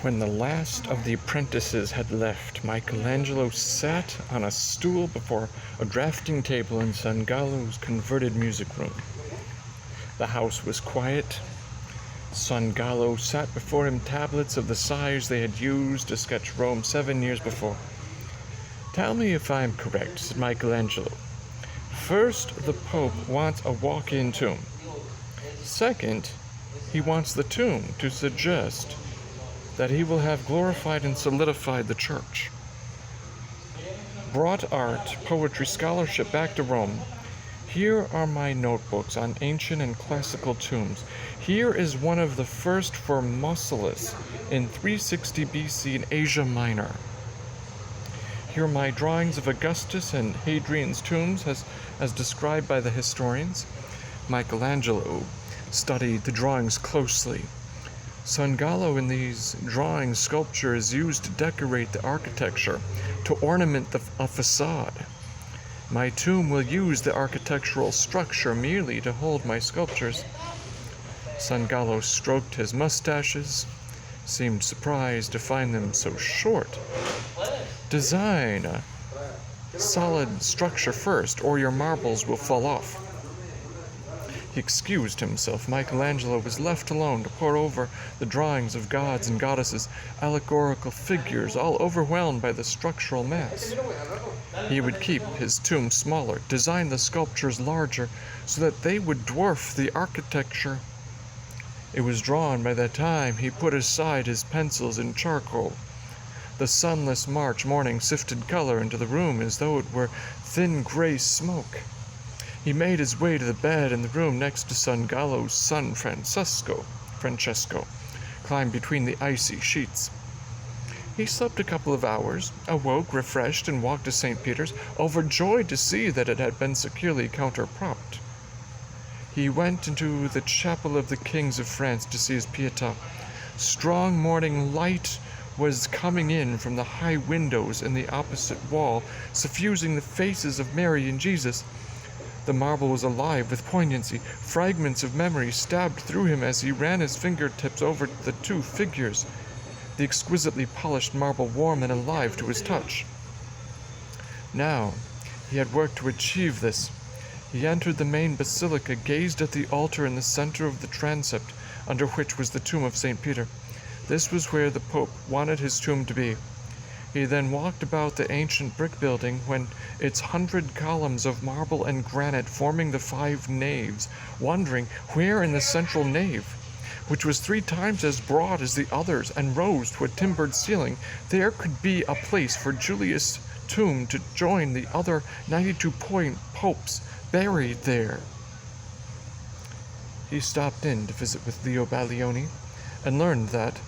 When the last of the apprentices had left, Michelangelo sat on a stool before a drafting table in Sangallo's converted music room. The house was quiet. Sangallo sat before him tablets of the size they had used to sketch Rome 7 years before. "Tell me if I'm correct," said Michelangelo. "First, the Pope wants a walk-in tomb. Second, he wants the tomb to suggest that he will have glorified and solidified the church. Brought art, poetry, scholarship back to Rome. Here are my notebooks on ancient and classical tombs. Here is one of the first for Mausolus in 360 BC in Asia Minor. Here are my drawings of Augustus and Hadrian's tombs as described by the historians." Michelangelo studied the drawings closely. Sangallo in these drawings sculpture is used to decorate the architecture, to ornament a facade. My tomb will use the architectural structure merely to hold my sculptures. Sangallo stroked his mustaches, seemed surprised to find them so short. "Design a solid structure first, or your marbles will fall off." He excused himself. Michelangelo was left alone to pore over the drawings of gods and goddesses, allegorical figures, all overwhelmed by the structural mass. He would keep his tomb smaller, design the sculptures larger, so that they would dwarf the architecture. It was drawn by the time he put aside his pencils and charcoal. The sunless March morning sifted color into the room as though it were thin gray smoke. He made his way to the bed in the room next to Sangallo's son Francesco, climbed between the icy sheets. He slept a couple of hours, awoke refreshed, and walked to St. Peter's, overjoyed to see that it had been securely counterpropped. He went into the chapel of the kings of France to see his Pietà. Strong morning light was coming in from the high windows in the opposite wall, suffusing the faces of Mary and Jesus. The marble was alive with poignancy. Fragments of memory stabbed through him as he ran his fingertips over the two figures, the exquisitely polished marble warm and alive to his touch. Now, he had worked to achieve this. He entered the main basilica, gazed at the altar in the center of the transept, under which was the tomb of St. Peter. This was where the Pope wanted his tomb to be. He then walked about the ancient brick building, when its 100 columns of marble and granite forming the 5 naves, wondering where in the central nave, which was 3 times as broad as the others and rose to a timbered ceiling, there could be a place for Julius' tomb to join the other 92 popes buried there. He stopped in to visit with Leo Baglioni and learned that,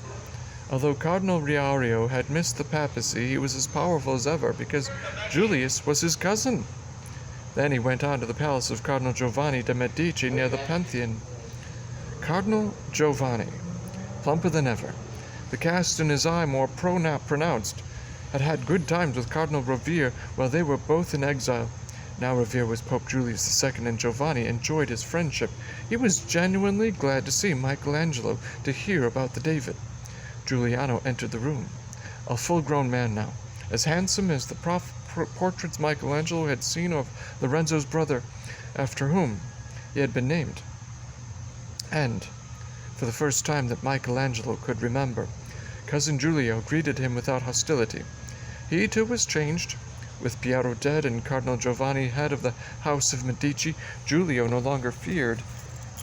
although Cardinal Riario had missed the papacy, he was as powerful as ever because Julius was his cousin. Then he went on to the palace of Cardinal Giovanni de' Medici near the Pantheon. Cardinal Giovanni, plumper than ever, the cast in his eye more pronounced, had had good times with Cardinal Rovere while they were both in exile. Now Rovere was Pope Julius II, and Giovanni enjoyed his friendship. He was genuinely glad to see Michelangelo, to hear about the David. Giuliano entered the room, a full-grown man now, as handsome as the portraits Michelangelo had seen of Lorenzo's brother, after whom he had been named. And, for the first time that Michelangelo could remember, cousin Giulio greeted him without hostility. He too was changed. With Piero dead and Cardinal Giovanni head of the House of Medici, Giulio no longer feared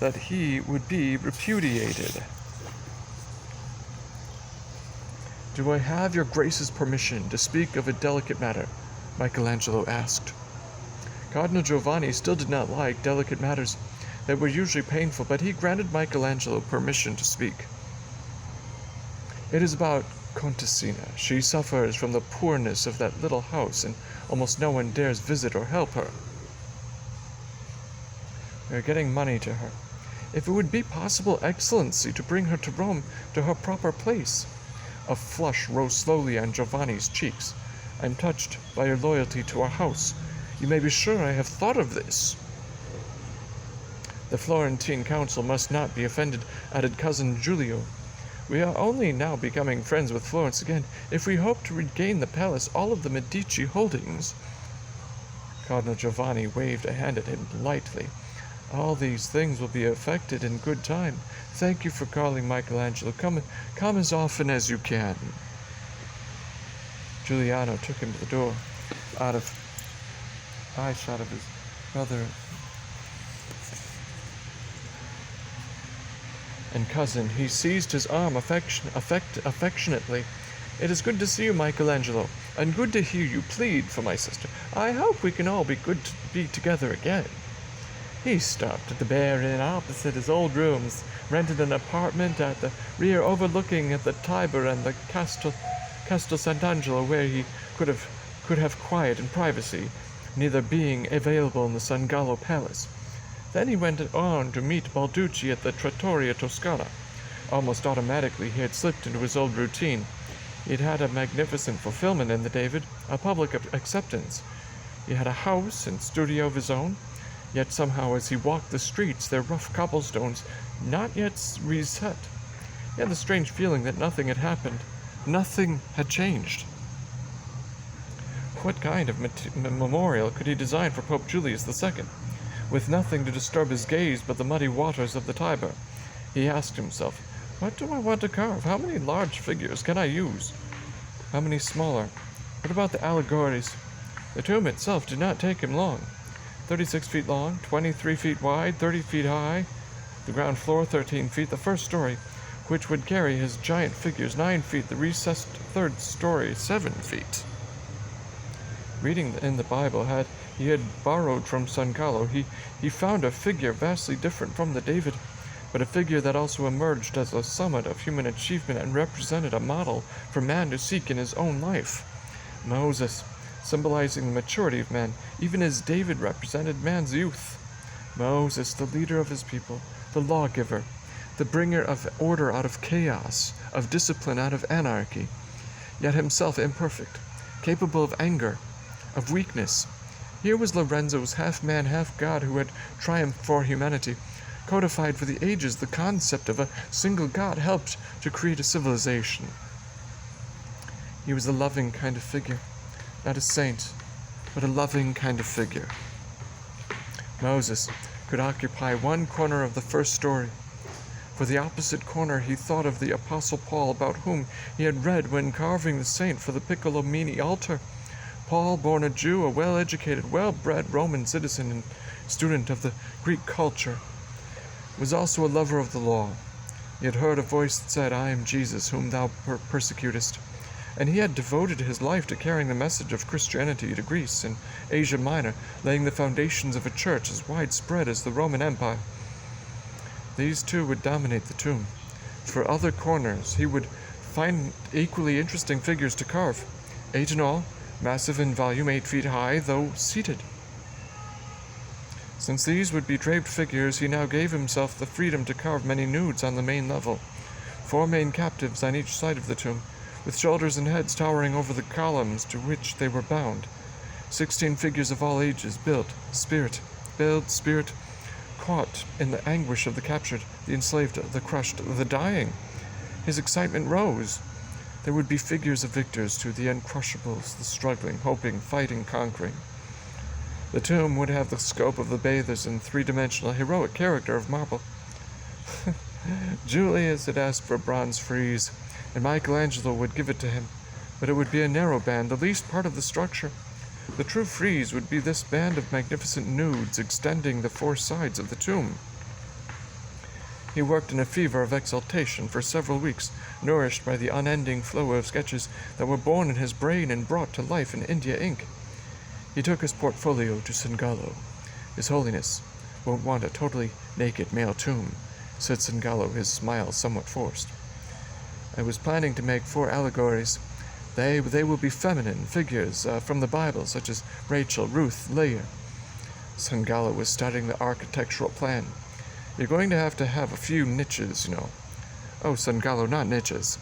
that he would be repudiated. "Do I have your Grace's permission to speak of a delicate matter?" Michelangelo asked. Cardinal Giovanni still did not like delicate matters that were usually painful, but he granted Michelangelo permission to speak. "It is about Contessina. She suffers from the poorness of that little house, and almost no one dares visit or help her. We are getting money to her. If it would be possible, Excellency, to bring her to Rome, to her proper place." A flush rose slowly on Giovanni's cheeks. "I am touched by your loyalty to our house. You may be sure I have thought of this." "The Florentine council must not be offended," added cousin Giulio. "We are only now becoming friends with Florence again. If we hope to regain the palace, all of the Medici holdings—" Cardinal Giovanni waved a hand at him lightly. "All these things will be effected in good time. Thank you for calling, Michelangelo. Come as often as you can." Giuliano took him to the door. Out of eye shot of his brother and cousin, he seized his arm affectionately. "It is good to see you, Michelangelo, and good to hear you plead for my sister. I hope we can all be good to be together again." He stopped at the Bear Inn opposite his old rooms, rented an apartment at the rear overlooking at the Tiber and the Castel Sant'Angelo, where he could have quiet and privacy, neither being available in the San Gallo Palace. Then he went on to meet Balducci at the Trattoria Toscana. Almost automatically he had slipped into his old routine. He had had a magnificent fulfillment in the David, a public acceptance. He had a house and studio of his own, yet somehow as he walked the streets, their rough cobblestones not yet reset, he had the strange feeling that nothing had happened, nothing had changed. What kind of memorial could he design for Pope Julius II, with nothing to disturb his gaze but the muddy waters of the Tiber? He asked himself, "What do I want to carve? How many large figures can I use? How many smaller? What about the allegories?" The tomb itself did not take him long. 36 feet long, 23 feet wide, 30 feet high, the ground floor 13 feet, the first story, which would carry his giant figures 9 feet, the recessed third story 7 feet. Reading in the Bible he had borrowed from San Gallo, he found a figure vastly different from the David, but a figure that also emerged as a summit of human achievement and represented a model for man to seek in his own life. Moses, symbolizing the maturity of man, even as David represented man's youth. Moses, the leader of his people, the lawgiver, the bringer of order out of chaos, of discipline out of anarchy, yet himself imperfect, capable of anger, of weakness. Here was Lorenzo's half-man, half-god who had triumphed for humanity, codified for the ages the concept of a single God, helped to create a civilization. He was a loving kind of figure, not a saint, but a loving kind of figure. Moses could occupy one corner of the first story. For the opposite corner he thought of the Apostle Paul, about whom he had read when carving the saint for the Piccolomini altar. Paul, born a Jew, a well-educated, well-bred Roman citizen and student of the Greek culture, was also a lover of the law. He had heard a voice that said, "I am Jesus, whom thou persecutest," and he had devoted his life to carrying the message of Christianity to Greece and Asia Minor, laying the foundations of a church as widespread as the Roman Empire. These two would dominate the tomb. For other corners, he would find equally interesting figures to carve, 8 in all, massive in volume, 8 feet high, though seated. Since these would be draped figures, he now gave himself the freedom to carve many nudes on the main level, 4 main captives on each side of the tomb, with shoulders and heads towering over the columns to which they were bound. 16 figures of all ages, built, spirit, caught in the anguish of the captured, the enslaved, the crushed, the dying. His excitement rose. There would be figures of victors too, the uncrushables, the struggling, hoping, fighting, conquering. The tomb would have the scope of the bathers in 3-dimensional heroic character of marble. Julius had asked for a bronze frieze, and Michelangelo would give it to him, but it would be a narrow band, the least part of the structure. The true frieze would be this band of magnificent nudes extending the 4 sides of the tomb. He worked in a fever of exaltation for several weeks, nourished by the unending flow of sketches that were born in his brain and brought to life in India ink. He took his portfolio to San Gallo. "His Holiness won't want a totally naked male tomb," said San Gallo, his smile somewhat forced. "I was planning to make 4 allegories. They will be feminine figures from the Bible, such as Rachel, Ruth, Leah." San Gallo was studying the architectural plan. "You're going to have a few niches, you know." "Oh, San Gallo, not niches."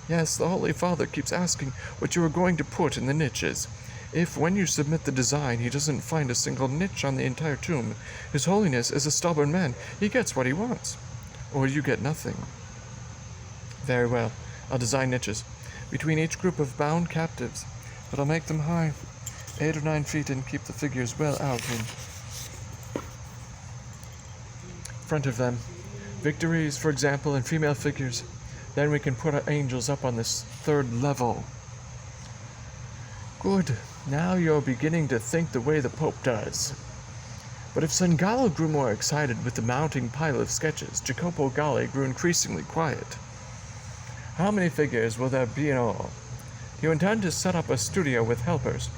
"Yes, the Holy Father keeps asking what you are going to put in the niches. If, when you submit the design, he doesn't find a single niche on the entire tomb, His Holiness is a stubborn man. He gets what he wants. Or you get nothing. Very well. I'll design niches between each group of bound captives, but I'll make them high, 8 or 9 feet, and keep the figures well out in front of them. Victories, for example, and female figures. Then we can put our angels up on this 3rd level. Good. Now you're beginning to think the way the Pope does. But if Sangallo grew more excited with the mounting pile of sketches, Jacopo Galli grew increasingly quiet. How many figures will there be in all? Do you intend to set up a studio with helpers?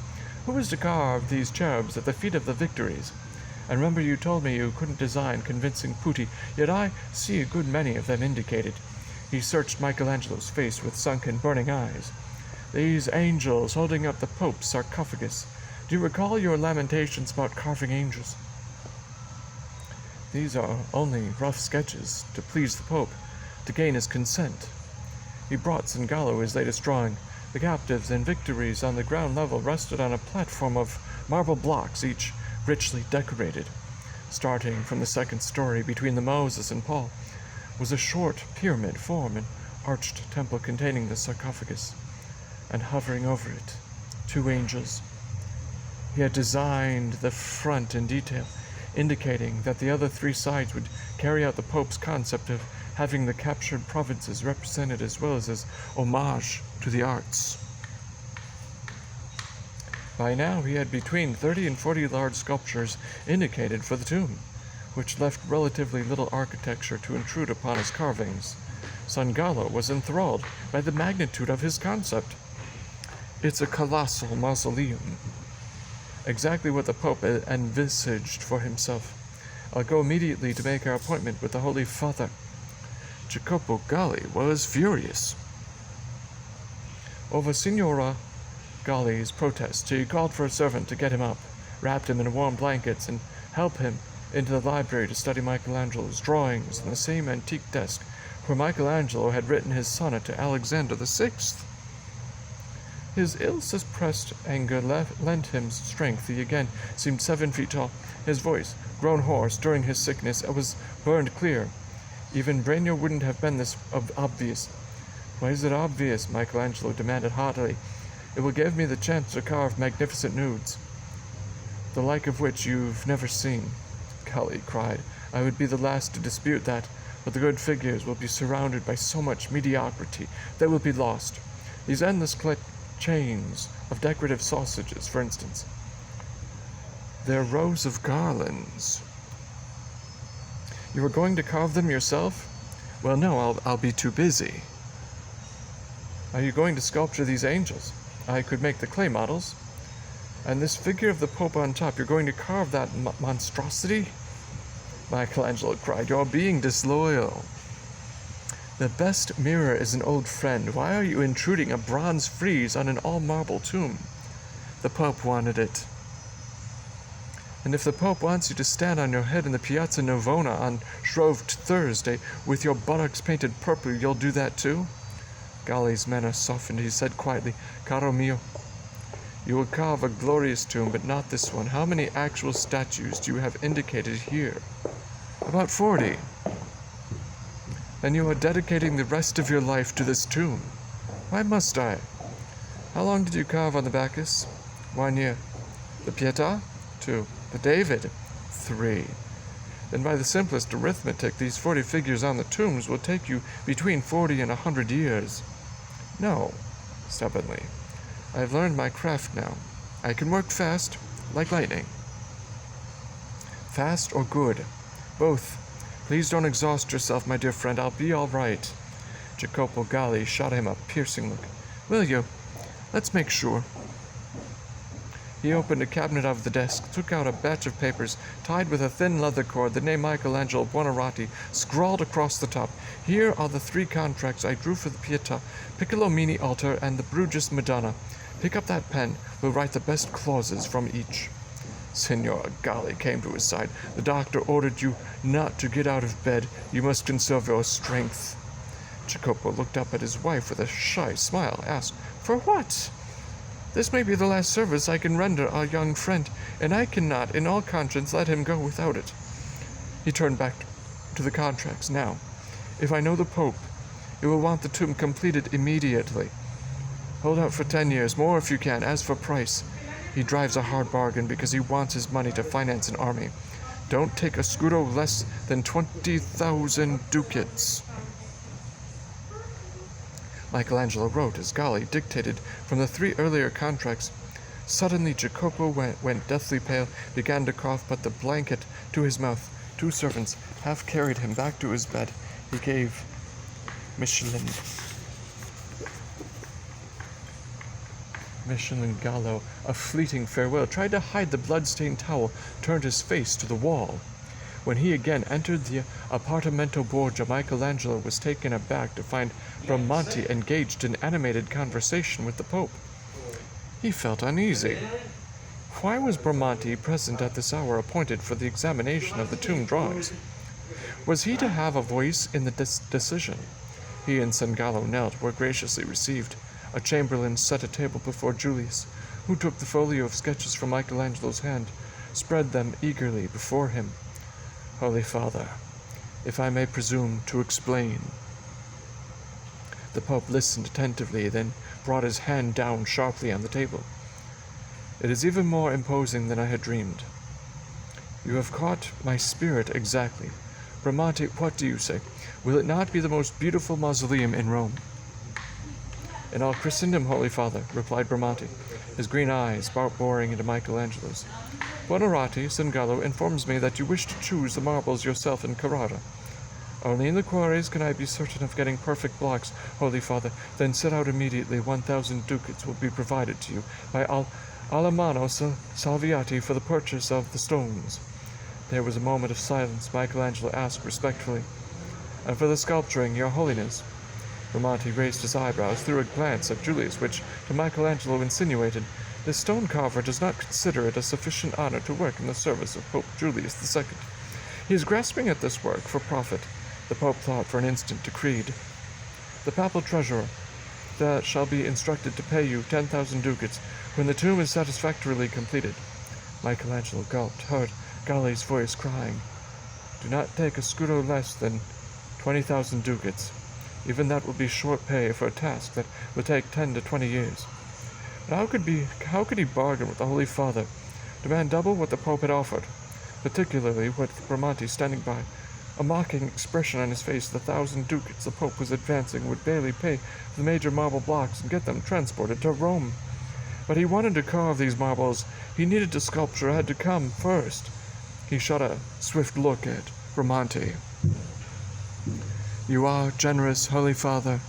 Who is to carve these cherubs at the feet of the Victories? And remember, you told me you couldn't design convincing putti, yet I see a good many of them indicated. He searched Michelangelo's face with sunken, burning eyes. These angels holding up the Pope's sarcophagus. Do you recall your lamentations about carving angels? These are only rough sketches to please the Pope, to gain his consent. He brought Sangallo his latest drawing. The captives and Victories on the ground level rested on a platform of marble blocks, each richly decorated. Starting from the 2nd story between the Moses and Paul was a short pyramid form, an arched temple containing the sarcophagus, and hovering over it, 2 angels. He had designed the front in detail, indicating that the other 3 sides would carry out the Pope's concept of having the captured provinces represented, as well as homage to the arts. By now he had between 30 and 40 large sculptures indicated for the tomb, which left relatively little architecture to intrude upon his carvings. Sangallo was enthralled by the magnitude of his concept. It's a colossal mausoleum, exactly what the Pope envisaged for himself. I'll go immediately to make our appointment with the Holy Father. Jacopo Galli was furious over Signora Galli's protest. He called for a servant to get him up, wrapped him in warm blankets, and helped him into the library to study Michelangelo's drawings on the same antique desk where Michelangelo had written his sonnet to Alexander VI. His ill-suppressed anger lent him strength. He again seemed 7 feet tall. His voice, grown hoarse during his sickness, was burned clear. Even Brenio wouldn't have been this obvious. Why is it obvious? Michelangelo demanded haughtily. It will give me the chance to carve magnificent nudes, the like of which you've never seen. Galli cried. I would be the last to dispute that, but the good figures will be surrounded by so much mediocrity they will be lost. These endless chains of decorative sausages, for instance. They're rows of garlands. You are going to carve them yourself? Well, no, I'll be too busy. Are you going to sculpture these angels? I could make the clay models. And this figure of the Pope on top, you're going to carve that monstrosity? Michelangelo cried. You're being disloyal. The best mirror is an old friend. Why are you intruding a bronze frieze on an all-marble tomb? The Pope wanted it. And if the Pope wants you to stand on your head in the Piazza Navona on Shrove Thursday with your buttocks painted purple, you'll do that too? Galli's manner softened. He said quietly, Caro mio, you will carve a glorious tomb, but not this one. How many actual statues do you have indicated here? About 40. And you are dedicating the rest of your life to this tomb. Why must I? How long did you carve on the Bacchus? 1 year. The Pietà? 2. The David? 3. Then by the simplest arithmetic, these 40 figures on the tombs will take you between 40 and 100 years. No, stubbornly. I've learned my craft now. I can work fast, like lightning. Fast or good? Both. Please don't exhaust yourself, my dear friend. I'll be all right. Jacopo Galli shot him a piercing look. Will you? Let's make sure. He opened a cabinet of the desk, took out a batch of papers, tied with a thin leather cord, the name Michelangelo Buonarroti scrawled across the top. Here are the 3 contracts I drew for the Pietà, Piccolomini altar, and the Bruges Madonna. Pick up that pen. We'll write the best clauses from each. Signor Galli came to his side. The doctor ordered you not to get out of bed. You must conserve your strength. Jacopo looked up at his wife with a shy smile, asked, For what? This may be the last service I can render our young friend, and I cannot, in all conscience, let him go without it. He turned back to the contracts. Now, if I know the Pope, he will want the tomb completed immediately. Hold out for 10 years, more if you can. As for price, he drives a hard bargain because he wants his money to finance an army. Don't take a scudo less than 20,000 ducats. Michelangelo wrote as Galli dictated from the 3 earlier contracts. Suddenly Jacopo went deathly pale, began to cough, put the blanket to his mouth. 2 servants half carried him back to his bed. He gave Michelin Gallo a fleeting farewell, tried to hide the blood-stained towel, turned his face to the wall. When he again entered the Appartamento Borgia, Michelangelo was taken aback to find Bramante engaged in animated conversation with the Pope. He felt uneasy. Why was Bramante present at this hour appointed for the examination of the tomb drawings? Was he to have a voice in the decision? He and Sangallo knelt, were graciously received. A chamberlain set a table before Julius, who took the folio of sketches from Michelangelo's hand, spread them eagerly before him. Holy Father, if I may presume to explain. The Pope listened attentively, then brought his hand down sharply on the table. It is even more imposing than I had dreamed. You have caught my spirit exactly. Bramante, what do you say? Will it not be the most beautiful mausoleum in Rome? In all Christendom, Holy Father, replied Bramante, his green eyes boring into Michelangelo's. Buonarroti, Sangallo, informs me that you wish to choose the marbles yourself in Carrara. Only in the quarries can I be certain of getting perfect blocks, Holy Father. Then set out immediately. 1,000 ducats will be provided to you by Alamanno Salviati for the purchase of the stones. There was a moment of silence. Michelangelo asked respectfully, And for the sculpturing, Your Holiness? Bramante raised his eyebrows, threw a glance at Julius, which to Michelangelo insinuated, This stone carver does not consider it a sufficient honor to work in the service of Pope Julius II. He is grasping at this work for profit. The Pope thought for an instant, decreed, The papal treasurer that shall be instructed to pay you 10,000 ducats when the tomb is satisfactorily completed. Michelangelo gulped, heard Galli's voice crying, Do not take a scudo less than 20,000 ducats. Even that will be short pay for a task that will take 10 to 20 years. But how could he bargain with the Holy Father, demand double what the Pope had offered, particularly with Bramante standing by, a mocking expression on his face? The 1,000 ducats the Pope was advancing would barely pay for the major marble blocks and get them transported to Rome. But he wanted to carve these marbles. He needed the sculpture had to come first. He shot a swift look at Bramante. You are generous, Holy Father.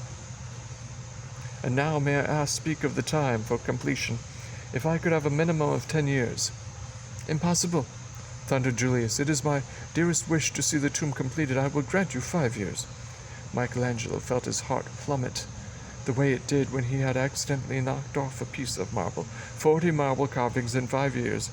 And now may I speak of the time for completion? If I could have a minimum of 10 years. Impossible, thundered Julius. It is my dearest wish to see the tomb completed. I will grant you 5 years. Michelangelo felt his heart plummet, the way it did when he had accidentally knocked off a piece of marble. 40 marble carvings in 5 years.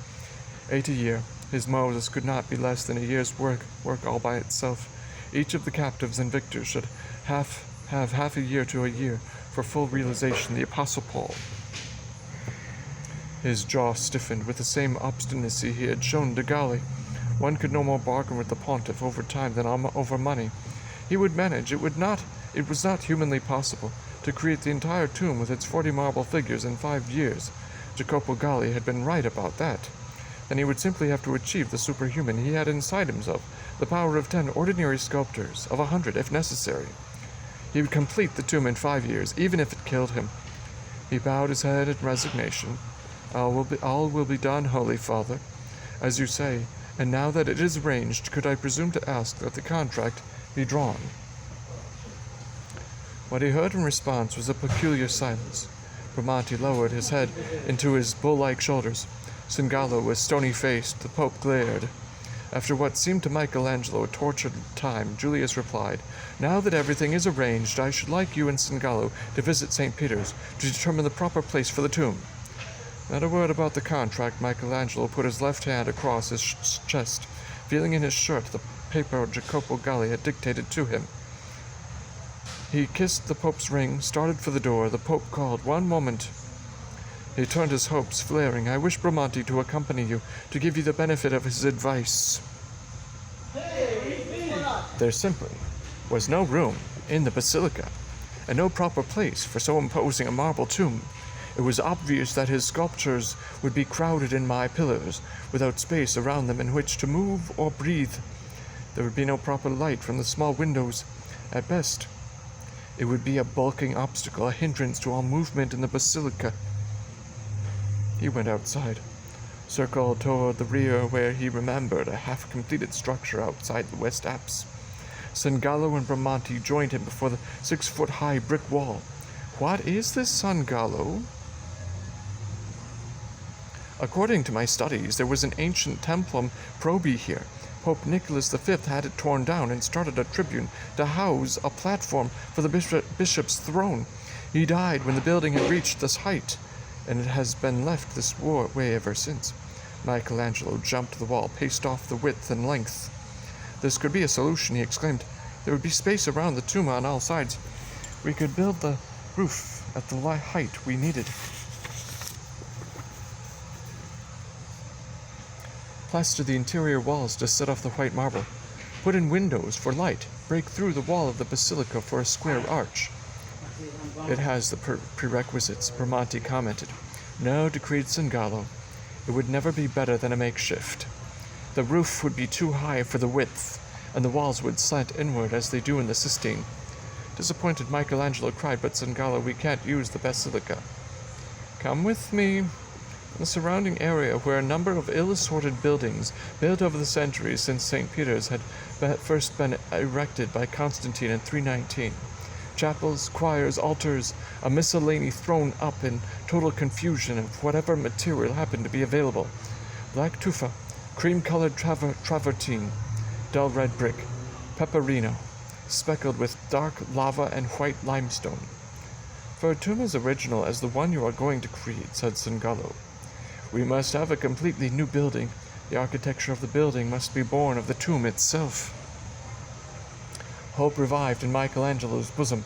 8 a year. His Moses could not be less than a year's work all by itself. Each of the captives and victors should have half a year to a year for full realization. The Apostle Paul. His jaw stiffened with the same obstinacy he had shown to Galli. One could no more bargain with the pontiff over time than over money. He would manage. It was not humanly possible to create the entire tomb with its 40 marble figures in 5 years. Jacopo Galli had been right about that. Then he would simply have to achieve the superhuman he had inside himself, the power of 10 ordinary sculptors, of 100 if necessary. He would complete the tomb in 5 years, even if it killed him. He bowed his head in resignation. All will be done, Holy Father, as you say, and now that it is arranged, could I presume to ask that the contract be drawn? What he heard in response was a peculiar silence. Bramante lowered his head into his bull-like shoulders. Sangallo was stony-faced. The Pope glared. After what seemed to Michelangelo a tortured time, Julius replied, Now that everything is arranged, I should like you and Sangallo to visit St. Peter's to determine the proper place for the tomb. Not a word about the contract. Michelangelo put his left hand across his chest, feeling in his shirt the paper Jacopo Galli had dictated to him. He kissed the Pope's ring, started for the door. The Pope called, One moment. He turned his hopes, flaring. I wish Bramante to accompany you, to give you the benefit of his advice. There simply was no room in the basilica, and no proper place for so imposing a marble tomb. It was obvious that his sculptures would be crowded in my pillars, without space around them in which to move or breathe. There would be no proper light from the small windows. At best, it would be a bulking obstacle, a hindrance to all movement in the basilica. He went outside, circled toward the rear where he remembered a half-completed structure outside the west apse. Sangallo and Bramante joined him before the 6-foot-high brick wall. What is this, Sangallo? According to my studies, there was an ancient templum probi here. Pope Nicholas V had it torn down and started a tribune to house a platform for the bishop's throne. He died when the building had reached this height, and it has been left this way ever since. Michelangelo jumped the wall, paced off the width and length. This could be a solution, he exclaimed. There would be space around the tomb on all sides. We could build the roof at the height we needed. Plaster the interior walls to set off the white marble. Put in windows for light. Break through the wall of the basilica for a square arch. It has the prerequisites, Bramante commented. No, decreed Sangallo. It would never be better than a makeshift. The roof would be too high for the width, and the walls would slant inward as they do in the Sistine. Disappointed, Michelangelo cried, but Sangallo, we can't use the basilica. Come with me. In the surrounding area, where a number of ill-assorted buildings, built over the centuries since St. Peter's had first been erected by Constantine in 319. Chapels, choirs, altars, a miscellany thrown up in total confusion of whatever material happened to be available. Black tufa, cream-colored travertine, dull red brick, peperino, speckled with dark lava and white limestone. For a tomb as original as the one you are going to create, said Sangallo, we must have a completely new building. The architecture of the building must be born of the tomb itself. Hope revived in Michelangelo's bosom.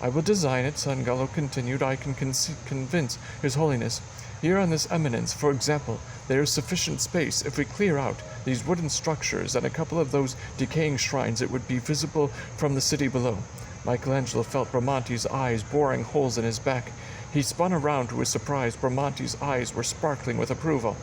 I will design it, Sangallo continued. I can convince His Holiness. Here on this eminence, for example, there is sufficient space. If we clear out these wooden structures and a couple of those decaying shrines, it would be visible from the city below. Michelangelo felt Bramante's eyes boring holes in his back. He spun around to his surprise. Bramante's eyes were sparkling with approval.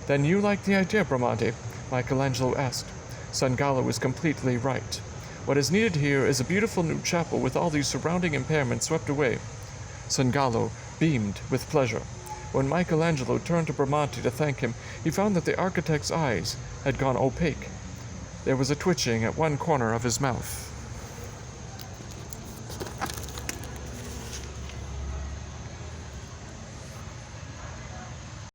Then you like the idea, Bramante? Michelangelo asked. Sangallo was completely right. What is needed here is a beautiful new chapel with all these surrounding impairments swept away. Sangallo beamed with pleasure. When Michelangelo turned to Bramante to thank him, he found that the architect's eyes had gone opaque. There was a twitching at one corner of his mouth.